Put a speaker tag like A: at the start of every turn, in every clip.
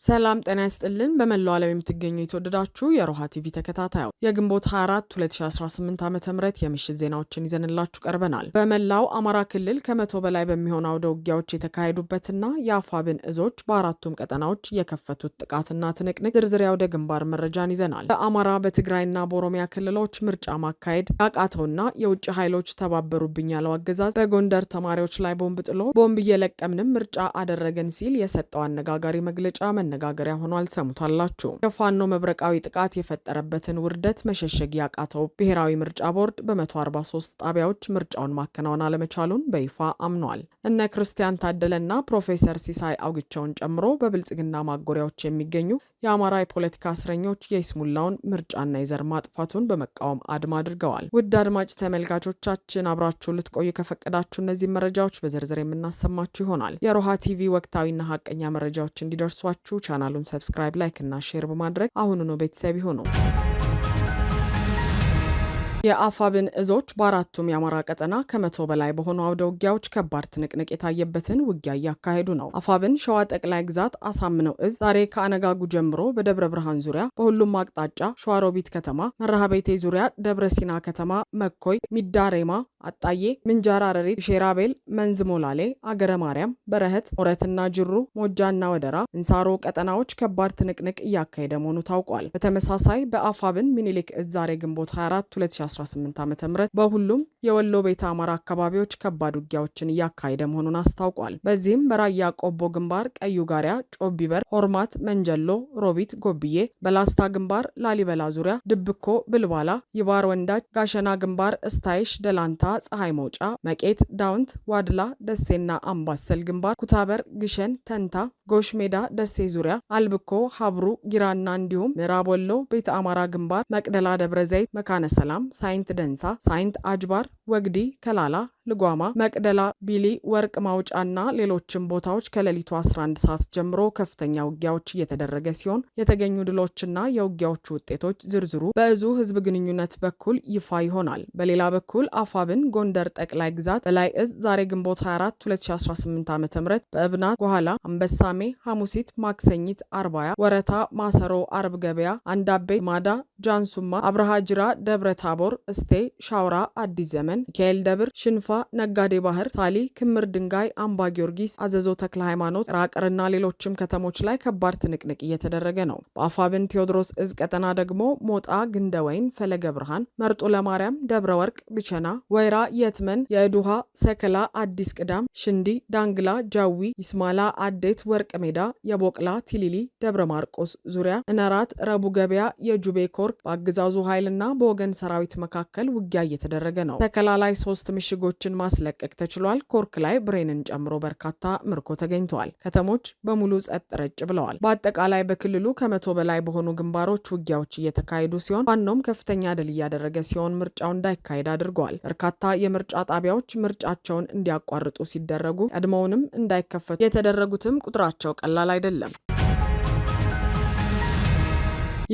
A: ሰላም ጤና ይስጥልን በመላው ዓለም የምትገኙ የተወደዳችሁ የሮሃ ቲቪ ተከታታዮች የግንቦት 24 2018 ዓ.ም የምሽት ዜናዎችን ይዘንላችሁ ቀርበናል። በመላው አማራ ክልል ከመቶ በላይ በሚሆኑ አውደ ውጊያዎች የተካሄዱበትና የአፋብን እዞች በአራቱም ቀጠናዎች የከፈቱት ጥቃትና ትንቅንቅ ዝርዝር ያውደ ግንባር መረጃን ይዘናል። በአማራ በትግራይና በኦሮሚያ ክልሎች ምርጫ ማካሄድ ያቃተውና የውጭ ኃይሎች ተባበሩብኝ ያለው አገዛዝ በጎንደር ተማሪዎች ላይ ቦምብ ጥሎ ቦምብ እየለቀምንም ምርጫ አደረገን ሲል የሰጠው አነጋጋሪ መግለጫ መነጋገሪያ ሆኗል። ሰሙታላችሁ። የፋኖ መብረቃዊ ጥቃት የፈጠረበትን ውርደት መሸሸግ ያቃተው ብሔራዊ ምርጫ ቦርድ በ143 ጣቢያዎች ምርጫውን ማከናወን አለመቻሉን በይፋ አምኗል። እነ ክርስቲያን ታደለና ፕሮፌሰር ሲሳይ አውግቸውን ጨምሮ በብልጽግና ማጎሪያዎች የሚገኙ የአማራ የፖለቲካ እስረኞች የይስሙላውን ምርጫና የዘር ማጥፋቱን በመቃወም አድማ አድርገዋል። ውድ አድማጭ ተመልካቾቻችን አብራችሁ ልትቆዩ ከፈቀዳችሁ እነዚህ መረጃዎች በዝርዝር የምናሰማችሁ ይሆናል። የሮሃ ቲቪ ወቅታዊና ሀቀኛ መረጃዎች እንዲደርሷችሁ ቻናሉን ሰብስክራይብ፣ ላይክ እና ሼር በማድረግ አሁኑኑ ቤተሰብ ይሁኑ። የአፋብን እዞች በአራቱም የአማራ ቀጠና ከመቶ በላይ በሆኑ አውደ ውጊያዎች ከባድ ትንቅንቅ የታየበትን ውጊያ እያካሄዱ ነው። አፋብን ሸዋ ጠቅላይ ግዛት አሳምነው እዝ ዛሬ ከአነጋጉ ጀምሮ በደብረ ብርሃን ዙሪያ በሁሉም አቅጣጫ ሸዋሮቢት ከተማ፣ መርሃቤቴ ዙሪያ፣ ደብረ ሲና ከተማ፣ መኮይ፣ ሚዳሬማ፣ አጣዬ፣ ምንጃር አረሪት፣ ሼራቤል፣ መንዝ ሞላሌ፣ አገረ ማርያም፣ በረህት፣ ሞረትና ጅሩ፣ ሞጃና ወደራ፣ እንሳሮ ቀጠናዎች ከባድ ትንቅንቅ እያካሄደ መሆኑ ታውቋል። በተመሳሳይ በአፋብን ሚኒሊክ እዝ ዛሬ ግንቦት 24 2018 ዓ.ም በሁሉም የወሎ ቤተ አማራ አካባቢዎች ከባድ ውጊያዎችን እያካሄደ መሆኑን አስታውቋል። በዚህም በራያ ቆቦ ግንባር ቀዩ ጋሪያ፣ ጮቢበር፣ ሆርማት፣ መንጀሎ፣ ሮቢት፣ ጎብዬ፣ በላስታ ግንባር ላሊበላ ዙሪያ፣ ድብኮ፣ ብልባላ፣ ይባር ወንዳጅ፣ ጋሸና ግንባር፣ እስታይሽ፣ ደላንታ፣ ፀሐይ መውጫ፣ መቄት፣ ዳውንት፣ ዋድላ፣ ደሴና አምባሰል ግንባር፣ ኩታበር፣ ግሸን፣ ተንታ፣ ጎሽ ሜዳ፣ ደሴ ዙሪያ፣ አልብኮ፣ ሀብሩ፣ ጊራና እንዲሁም ምዕራብ ወሎ ቤተ አማራ ግንባር፣ መቅደላ፣ ደብረ ዘይት፣ መካነ ሰላም፣ ሳይንት ደንሳ፣ ሳይንት አጅባር፣ ወግዲ፣ ከላላ፣ ልጓማ፣ መቅደላ፣ ቢሊ፣ ወርቅ ማውጫና ሌሎችም ቦታዎች ከሌሊቱ 11 ሰዓት ጀምሮ ከፍተኛ ውጊያዎች እየተደረገ ሲሆን የተገኙ ድሎችና የውጊያዎቹ ውጤቶች ዝርዝሩ በእዙ ህዝብ ግንኙነት በኩል ይፋ ይሆናል። በሌላ በኩል አፋብን ጎንደር ጠቅላይ ግዛት በላይ እዝ ዛሬ ግንቦት 24 2018 ዓ.ም በእብናት፣ ጓኋላ፣ አንበሳሜ፣ ሐሙሲት፣ ማክሰኝት፣ አርባያ፣ ወረታ፣ ማሰሮ፣ አርብ ገበያ፣ አንዳቤ፣ ማዳ፣ ጃንሱማ፣ አብርሃ ጅራ፣ ደብረ ታቦር፣ እስቴ፣ ሻውራ፣ አዲስ ዘመን፣ ሚካኤል ደብር፣ ሽንፋ፣ ነጋዴ ባህር፣ ሳሊ፣ ክምር ድንጋይ፣ አምባ ጊዮርጊስ፣ አዘዞ ተክለ ሃይማኖት፣ ራቅርና ሌሎችም ከተሞች ላይ ከባድ ትንቅንቅ እየተደረገ ነው። በአፋብን ቴዎድሮስ እዝ ቀጠና ደግሞ ሞጣ፣ ግንደወይን፣ ፈለገ ብርሃን፣ መርጦ ለማርያም፣ ደብረ ወርቅ፣ ብቸና፣ ወይራ፣ የትመን፣ የእዱሃ፣ ሰከላ፣ አዲስ ቅዳም፣ ሽንዲ፣ ዳንግላ፣ ጃዊ፣ ይስማላ፣ አዴት፣ ወርቅ ሜዳ፣ የቦቅላ፣ ቲሊሊ፣ ደብረ ማርቆስ ዙሪያ፣ እነራት፣ ረቡ ገበያ፣ የጁቤ ኮርክ በአገዛዙ ኃይልና በወገን ሰራዊት መካከል ውጊያ እየተደረገ ነው። ሰከላ ላይ 3 ምሽጎችን ማስለቀቅ ተችሏል። ኮርክ ላይ ብሬንን ጨምሮ በርካታ ምርኮ ተገኝተዋል። ከተሞች በሙሉ ጸጥ ረጭ ብለዋል። በአጠቃላይ በክልሉ ከመቶ በላይ በሆኑ ግንባሮች ውጊያዎች እየተካሄዱ ሲሆን ፋኖም ከፍተኛ ድል እያደረገ ሲሆን ምርጫው እንዳይካሄድ አድርገዋል። በርካታ የምርጫ ጣቢያዎች ምርጫቸውን እንዲያቋርጡ ሲደረጉ ቀድሞውንም እንዳይከፈቱ የተደረጉትም ቁጥራቸው ቀላል አይደለም።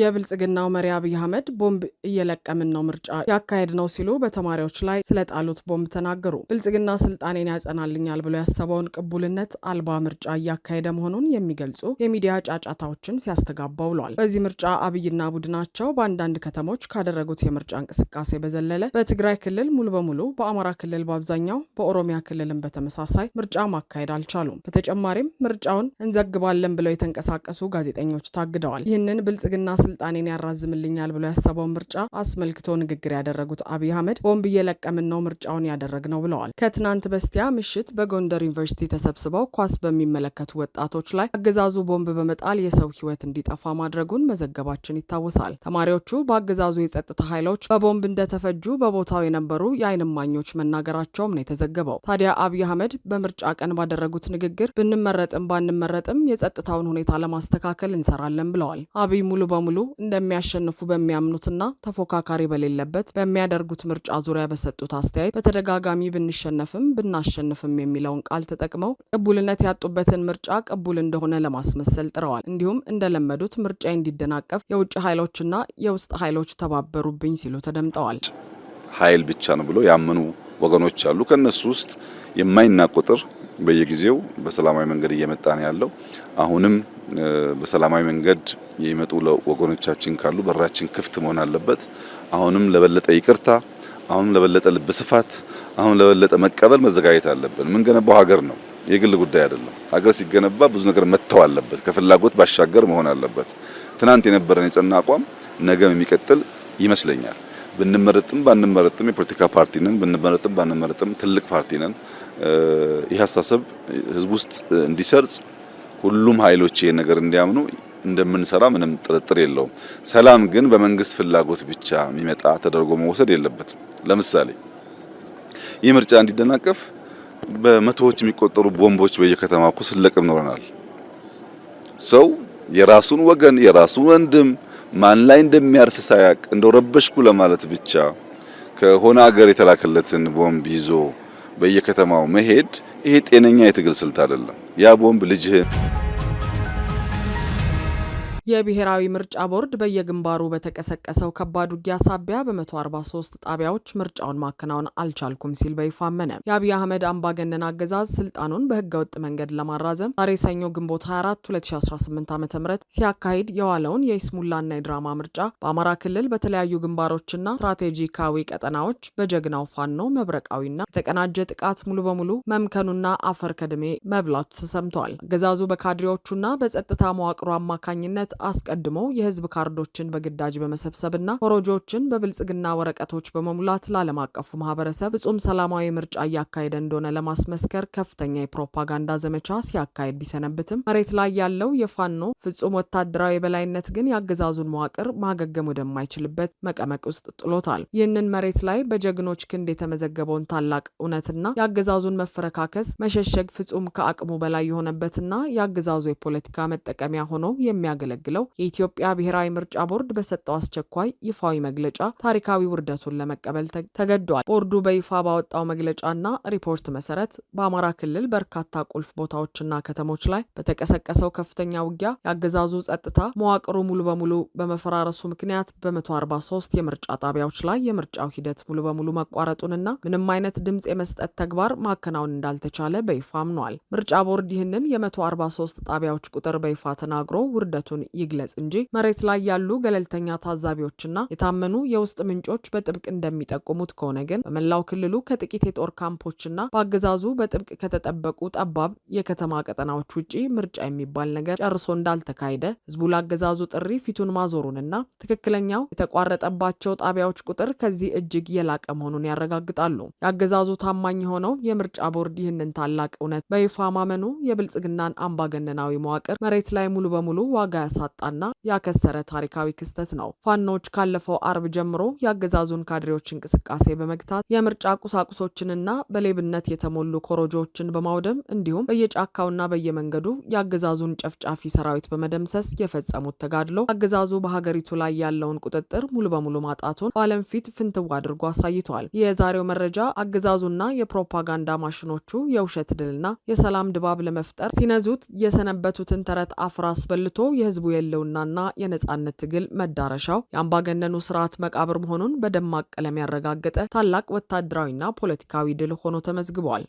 A: የብልጽግናው መሪ አብይ አህመድ ቦምብ እየለቀምን ነው ምርጫ ያካሄድ ነው ሲሉ በተማሪዎች ላይ ስለጣሉት ቦምብ ተናገሩ። ብልጽግና ስልጣኔን ያጸናልኛል ብሎ ያሰበውን ቅቡልነት አልባ ምርጫ እያካሄደ መሆኑን የሚገልጹ የሚዲያ ጫጫታዎችን ሲያስተጋባ ውሏል። በዚህ ምርጫ አብይና ቡድናቸው በአንዳንድ ከተሞች ካደረጉት የምርጫ እንቅስቃሴ በዘለለ በትግራይ ክልል ሙሉ በሙሉ፣ በአማራ ክልል በአብዛኛው፣ በኦሮሚያ ክልልም በተመሳሳይ ምርጫ ማካሄድ አልቻሉም። በተጨማሪም ምርጫውን እንዘግባለን ብለው የተንቀሳቀሱ ጋዜጠኞች ታግደዋል። ይህንን ብልጽግና ስልጣኔን ያራዝምልኛል ብሎ ያሰበው ምርጫ አስመልክቶ ንግግር ያደረጉት አብይ አህመድ ቦምብ እየለቀምን ነው ምርጫውን ያደረግነው ብለዋል። ከትናንት በስቲያ ምሽት በጎንደር ዩኒቨርሲቲ ተሰብስበው ኳስ በሚመለከቱ ወጣቶች ላይ አገዛዙ ቦምብ በመጣል የሰው ሕይወት እንዲጠፋ ማድረጉን መዘገባችን ይታወሳል። ተማሪዎቹ በአገዛዙ የጸጥታ ኃይሎች በቦምብ እንደተፈጁ በቦታው የነበሩ የዓይን እማኞች መናገራቸውም ነው የተዘገበው። ታዲያ አብይ አህመድ በምርጫ ቀን ባደረጉት ንግግር ብንመረጥም ባንመረጥም የጸጥታውን ሁኔታ ለማስተካከል እንሰራለን ብለዋል። አብይ ሙሉ በሙሉ እንደሚያሸንፉ በሚያምኑትና ተፎካካሪ በሌለበት በሚያደርጉት ምርጫ ዙሪያ በሰጡት አስተያየት በተደጋጋሚ ብንሸነፍም ብናሸንፍም የሚለውን ቃል ተጠቅመው ቅቡልነት ያጡበትን ምርጫ ቅቡል እንደሆነ ለማስመሰል ጥረዋል። እንዲሁም እንደለመዱት ምርጫ እንዲደናቀፍ የውጭ ኃይሎችና የውስጥ ኃይሎች ተባበሩብኝ ሲሉ ተደምጠዋል።
B: ኃይል ብቻ ነው ብሎ ያመኑ ወገኖች አሉ። ከነሱ ውስጥ የማይናቅ ቁጥር በየጊዜው በሰላማዊ መንገድ እየመጣ ነው ያለው። አሁንም በሰላማዊ መንገድ የሚመጡ ወገኖቻችን ካሉ በራችን ክፍት መሆን አለበት። አሁንም ለበለጠ ይቅርታ፣ አሁንም ለበለጠ ልብ ስፋት፣ አሁንም ለበለጠ መቀበል መዘጋጀት አለብን። ምን ገነባው ሀገር ነው፣ የግል ጉዳይ አይደለም። ሀገር ሲገነባ ብዙ ነገር መተው አለበት፣ ከፍላጎት ባሻገር መሆን አለበት። ትናንት የነበረን የጸና አቋም ነገም የሚቀጥል ይመስለኛል። ብንመረጥም ባንመረጥም የፖለቲካ ፓርቲ ነን። ብንመረጥም ባንመረጥም ትልቅ ፓርቲ ነን። ይህ አስተሳሰብ ህዝብ ውስጥ እንዲሰርጽ ሁሉም ኃይሎች ይሄን ነገር እንዲያምኑ እንደምንሰራ ምንም ጥርጥር የለውም። ሰላም ግን በመንግስት ፍላጎት ብቻ የሚመጣ ተደርጎ መወሰድ የለበትም። ለምሳሌ ይህ ምርጫ እንዲደናቀፍ በመቶዎች የሚቆጠሩ ቦምቦች በየከተማው ስለቅም ኖረናል። ሰው የራሱን ወገን የራሱን ወንድም ማን ላይ እንደሚያርፍ ሳያቅ እንደረበሽኩ ለማለት ብቻ ከሆነ ሀገር የተላከለትን ቦምብ ይዞ በየከተማው መሄድ ይሄ ጤነኛ የትግል ስልት አይደለም። ያ ቦምብ ልጅህን
A: የብሔራዊ ምርጫ ቦርድ በየግንባሩ በተቀሰቀሰው ከባድ ውጊያ ሳቢያ በ143 ጣቢያዎች ምርጫውን ማከናወን አልቻልኩም ሲል በይፋ አመነ። የአብይ አህመድ አምባገነን አገዛዝ ስልጣኑን በህገወጥ መንገድ ለማራዘም ዛሬ ሰኞ ግንቦት 24 2018 ዓ.ም ሲያካሂድ የዋለውን የይስሙላና የድራማ ምርጫ በአማራ ክልል በተለያዩ ግንባሮችና ስትራቴጂካዊ ቀጠናዎች በጀግናው ፋኖ መብረቃዊና የተቀናጀ ጥቃት ሙሉ በሙሉ መምከኑና አፈር ከድሜ መብላቱ ተሰምቷል። አገዛዙ በካድሬዎቹና በጸጥታ መዋቅሩ አማካኝነት አስቀድሞ የህዝብ ካርዶችን በግዳጅ በመሰብሰብና ኮሮጆችን በብልጽግና ወረቀቶች በመሙላት ለዓለም አቀፉ ማህበረሰብ ፍጹም ሰላማዊ ምርጫ እያካሄደ እንደሆነ ለማስመስከር ከፍተኛ የፕሮፓጋንዳ ዘመቻ ሲያካሄድ ቢሰነብትም መሬት ላይ ያለው የፋኖ ፍጹም ወታደራዊ የበላይነት ግን የአገዛዙን መዋቅር ማገገም ወደማይችልበት መቀመቅ ውስጥ ጥሎታል። ይህንን መሬት ላይ በጀግኖች ክንድ የተመዘገበውን ታላቅ እውነትና የአገዛዙን መፈረካከስ መሸሸግ ፍጹም ከአቅሙ በላይ የሆነበትና የአገዛዙ የፖለቲካ መጠቀሚያ ሆኖ የሚያገለግለው የኢትዮጵያ ብሔራዊ ምርጫ ቦርድ በሰጠው አስቸኳይ ይፋዊ መግለጫ ታሪካዊ ውርደቱን ለመቀበል ተገዷል። ቦርዱ በይፋ ባወጣው መግለጫና ሪፖርት መሰረት በአማራ ክልል በርካታ ቁልፍ ቦታዎችና ከተሞች ላይ በተቀሰቀሰው ከፍተኛ ውጊያ የአገዛዙ ጸጥታ መዋቅሩ ሙሉ በሙሉ በመፈራረሱ ምክንያት በ143 የምርጫ ጣቢያዎች ላይ የምርጫው ሂደት ሙሉ በሙሉ መቋረጡንና ምንም አይነት ድምጽ የመስጠት ተግባር ማከናወን እንዳልተቻለ በይፋ አምኗል። ምርጫ ቦርድ ይህንን የ143 ጣቢያዎች ቁጥር በይፋ ተናግሮ ውርደቱን ይግለጽ እንጂ መሬት ላይ ያሉ ገለልተኛ ታዛቢዎችና የታመኑ የውስጥ ምንጮች በጥብቅ እንደሚጠቁሙት ከሆነ ግን በመላው ክልሉ ከጥቂት የጦር ካምፖችና በአገዛዙ በጥብቅ ከተጠበቁ ጠባብ የከተማ ቀጠናዎች ውጪ ምርጫ የሚባል ነገር ጨርሶ እንዳልተካሄደ ህዝቡ ለአገዛዙ ጥሪ ፊቱን ማዞሩንና ትክክለኛው የተቋረጠባቸው ጣቢያዎች ቁጥር ከዚህ እጅግ የላቀ መሆኑን ያረጋግጣሉ። የአገዛዙ ታማኝ የሆነው የምርጫ ቦርድ ይህንን ታላቅ እውነት በይፋ ማመኑ የብልጽግናን አምባገነናዊ መዋቅር መሬት ላይ ሙሉ በሙሉ ዋጋ ያሳጣና ያከሰረ ታሪካዊ ክስተት ነው። ፋኖች ካለፈው አርብ ጀምሮ የአገዛዙን ካድሬዎች እንቅስቃሴ በመግታት የምርጫ ቁሳቁሶችንና በሌብነት የተሞሉ ኮሮጆዎችን በማውደም እንዲሁም በየጫካውና በየመንገዱ የአገዛዙን ጨፍጫፊ ሰራዊት በመደምሰስ የፈጸሙት ተጋድሎ አገዛዙ በሀገሪቱ ላይ ያለውን ቁጥጥር ሙሉ በሙሉ ማጣቱን በዓለም ፊት ፍንትው አድርጎ አሳይቷል። የዛሬው መረጃ አገዛዙና የፕሮፓጋንዳ ማሽኖቹ የውሸት ድልና የሰላም ድባብ ለመፍጠር ሲነዙት የሰነበቱትን ተረት አፍራ አስበልቶ የህዝቡ የለውናና የነጻነት ትግል መዳረሻው የአምባገነኑ ስርዓት መቃብር መሆኑን በደማቅ ቀለም ያረጋገጠ ታላቅ ወታደራዊና ፖለቲካዊ ድል ሆኖ ተመዝግቧል።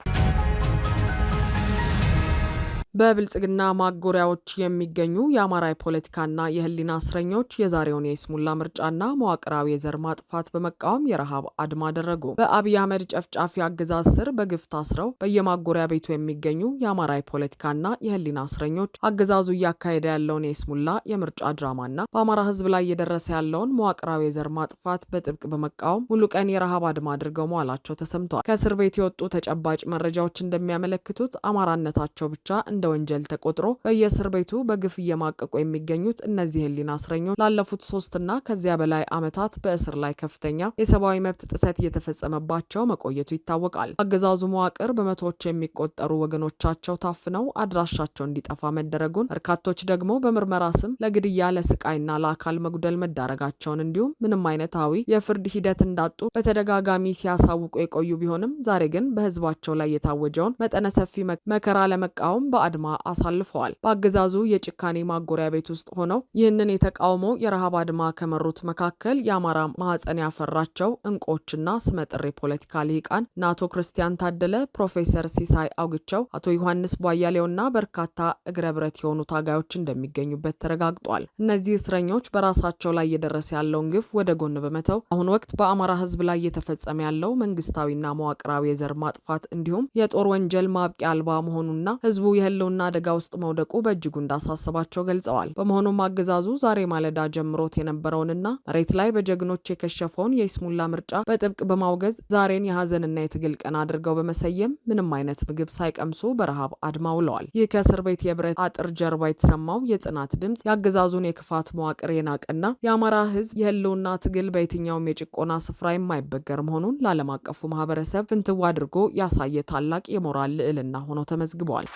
A: በብልጽግና ማጎሪያዎች የሚገኙ የአማራ የፖለቲካና የህሊና እስረኞች የዛሬውን የይስሙላ ምርጫና መዋቅራዊ የዘር ማጥፋት በመቃወም የረሃብ አድማ አደረጉ። በአብይ አህመድ ጨፍጫፊ አገዛዝ ስር በግፍ ታስረው በየማጎሪያ ቤቱ የሚገኙ የአማራ የፖለቲካና የህሊና እስረኞች አገዛዙ እያካሄደ ያለውን የይስሙላ የምርጫ ድራማና በአማራ ህዝብ ላይ እየደረሰ ያለውን መዋቅራዊ የዘር ማጥፋት በጥብቅ በመቃወም ሙሉ ቀን የረሃብ አድማ አድርገው መዋላቸው ተሰምቷል። ከእስር ቤት የወጡ ተጨባጭ መረጃዎች እንደሚያመለክቱት አማራነታቸው ብቻ እንደ ወንጀል ተቆጥሮ በየእስር ቤቱ በግፍ እየማቀቁ የሚገኙት እነዚህ ህሊና እስረኞች ላለፉት 3 እና ከዚያ በላይ ዓመታት በእስር ላይ ከፍተኛ የሰብአዊ መብት ጥሰት እየተፈጸመባቸው መቆየቱ ይታወቃል። አገዛዙ መዋቅር በመቶዎች የሚቆጠሩ ወገኖቻቸው ታፍነው አድራሻቸው እንዲጠፋ መደረጉን፣ በርካቶች ደግሞ በምርመራ ስም ለግድያ ለስቃይና ለአካል መጉደል መዳረጋቸውን እንዲሁም ምንም አይነታዊ የፍርድ ሂደት እንዳጡ በተደጋጋሚ ሲያሳውቁ የቆዩ ቢሆንም ዛሬ ግን በህዝባቸው ላይ የታወጀውን መጠነ ሰፊ መከራ ለመቃወም አድማ አሳልፈዋል። በአገዛዙ የጭካኔ ማጎሪያ ቤት ውስጥ ሆነው ይህንን የተቃውሞ የረሃብ አድማ ከመሩት መካከል የአማራ ማህፀን ያፈራቸው እንቆችና ስመጥር የፖለቲካ ልሂቃን አቶ ክርስቲያን ታደለ፣ ፕሮፌሰር ሲሳይ አውግቸው፣ አቶ ዮሐንስ ቧያሌውና በርካታ እግረ ብረት የሆኑ ታጋዮች እንደሚገኙበት ተረጋግጧል። እነዚህ እስረኞች በራሳቸው ላይ እየደረሰ ያለውን ግፍ ወደ ጎን በመተው አሁን ወቅት በአማራ ህዝብ ላይ እየተፈጸመ ያለው መንግስታዊና መዋቅራዊ የዘር ማጥፋት እንዲሁም የጦር ወንጀል ማብቂያ አልባ መሆኑና ህዝቡ የህልውና አደጋ ውስጥ መውደቁ በእጅጉ እንዳሳሰባቸው ገልጸዋል። በመሆኑም አገዛዙ ዛሬ ማለዳ ጀምሮት የነበረውንና መሬት ላይ በጀግኖች የከሸፈውን የይስሙላ ምርጫ በጥብቅ በማውገዝ ዛሬን የሀዘንና የትግል ቀን አድርገው በመሰየም ምንም አይነት ምግብ ሳይቀምሱ በረሃብ አድማ ውለዋል። ይህ ከእስር ቤት የብረት አጥር ጀርባ የተሰማው የጽናት ድምፅ የአገዛዙን የክፋት መዋቅር የናቀና የአማራ ህዝብ የህልውና ትግል በየትኛውም የጭቆና ስፍራ የማይበገር መሆኑን ለዓለም አቀፉ ማህበረሰብ ፍንትው አድርጎ ያሳየ ታላቅ የሞራል ልዕልና ሆኖ ተመዝግቧል።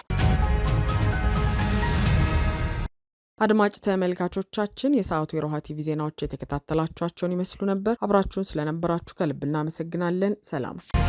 A: አድማጭ ተመልካቾቻችን የሰዓቱ የሮሃ ቲቪ ዜናዎች የተከታተላችኋቸውን ይመስሉ ነበር። አብራችሁን ስለነበራችሁ ከልብ እናመሰግናለን። ሰላም።